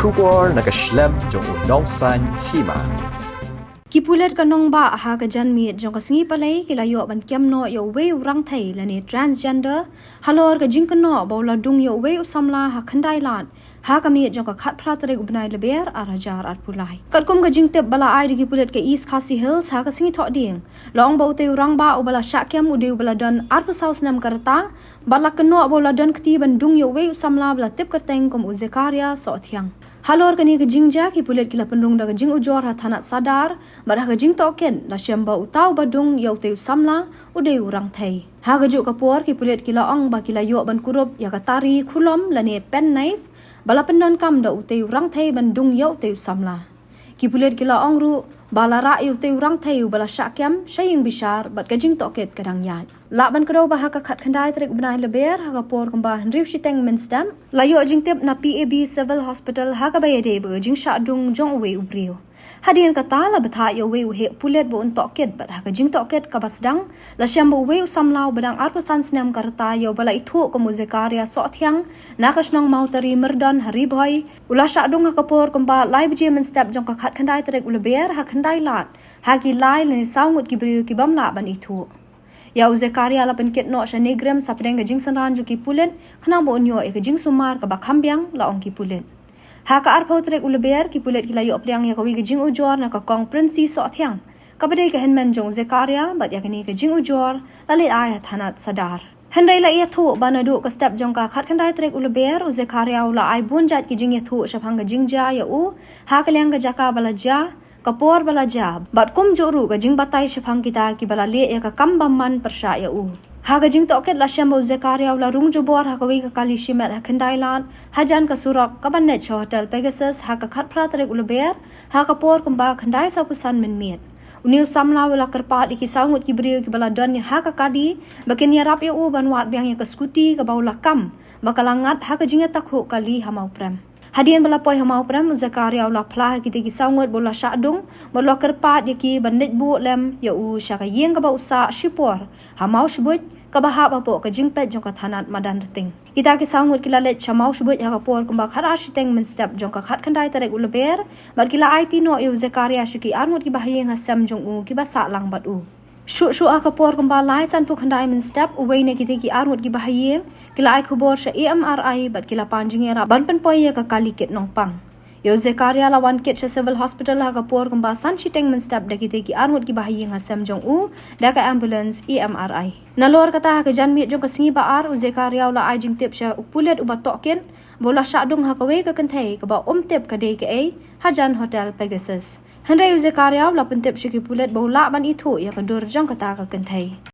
Shubor nakaslem jong unongsan hima. Kipulet kanong ba ha ka janmi jong kasingi palay kilayo ban kiamno yo we urang thai lani transgender halor ka jingkano bawla dung yo we usamla ha khandai lat ha kami jong ka khat phratare ubnai leber arajar arpulai katkum ka jingte bala ai di kipulet ke east khasi hills ha ka singi tho ding long bau te urang ba ubala syakyam ude ubala don arpu saus nam karta bala kano bawla don kti ban dung yo we usamla bala tip kerteng kom uzekaria so thiang halor kani ke jingja ki pulet kila penrung da jing ujor ha thanat sadar barah ke jing token la syamba utau badung yau teu samla ude urang thai ha ga ju kapor ki pulet kila ong ba kila yo ban kurup ya katari khulom lane pen knife bala pendon kam da uteu urang thai bandung yau teu samla ki pulet kila ong ru balara yu teu urang thai bala syakyam saying bishar bat ke jing toket kadang yat la ban kro ba ha ka khat khandai trek banai leber ha ka por kamba hendriu shiteng menstam la yo jing tep na PAB civil hospital ha ka bayade be jing sha dung jong we ubrio hadien kata la batha yo we he pulet bo un toket bat ha ka jing toket ka basdang la syam bo we samlau badang arpasan snam karta yo bala ithu ko muzekaria so thiang nakasnong mautari merdon hariboy ula sha dung ha ka por kamba live je menstam jong ka khat khandai trek uleber ha khandai lat ha ki lai le saungut ki brio ki bamla ban ithu ya uzekaria la penket no shanegram sapdeng ga jing sanran ju ki pulen khna bo nyo e ga jing sumar ka ba khambyang la ong ki pulen ha ka ar photrek uleber ki pulet ki la yo plyang ya ka wi ga jing ujor na ka kong prinsi so thyang ka bade ka henmen jong zekaria bat ya kani ka jing ujor la le ai thanat sadar henrai la ya thu banadu ka step jong ka khat khandai trek uleber uzekaria la ai bun jat ki jing ya thu shaphang ga jing ja ya u ha ka lyang ga jaka bala ja kapor bala jab bat kum joru ga jing batai shafang kita ki bala le ya ka kam bamman persha ya u ha ga jing toket la sham zekaria la rung jobor ha ka wi ka kali shimet ha khandailan hajan ka surak ka ban net hotel pegasus ha ka khat phratrek uleber ha ka por kum ba khandai sa pusan men miet uniu samla wala kerpat iki saungut ki brio ki bala don ha ka kadi bakin ya rap ya u ban wat biang ya ka skuti ka baula kam bakalangat ha ka jing tak ho kali ha mau prem hadian bala poi hamau pram zakaria la phla ki te ki saungot bola shadung bola kerpat ya ki bandit bu lem ya u shaka yeng ka ba usa shipor hamau shbuj ka ba ha ba po ka jingpet jong ka thanat madan ting kita ki saungot ki la let chamau shbuj ha ka por kumba khara shiteng min step jong ka khat khandai tarek uleber bar ki la IT no yu zakaria shiki armut ki ba hayeng ha sam jong u ki ba sa lang bat u shu aka por kamba lai san pu khandai min step uwei ne kiti ki armut ki bahayeng kila ai khubor sha AMRI bat kila panjing era ban pen poye ka kali ket nong pang yo zekaria la wan ket sha civil hospital ha ka por kamba san shiteng min step da kiti ki armut ki bahayeng ha sam jong u da ka ambulance AMRI nalor kata ha ka janmi jong ka singi ba ar u zekaria la ai jing tep sha upulet u ba token bola sha dung ha ka we ka kanthai ka ba tep ka de ke ai hajan hotel pegasus henry zekaria la pen tep shi ki pulet bola ban ithu ya ka dur jong kata ka kanthai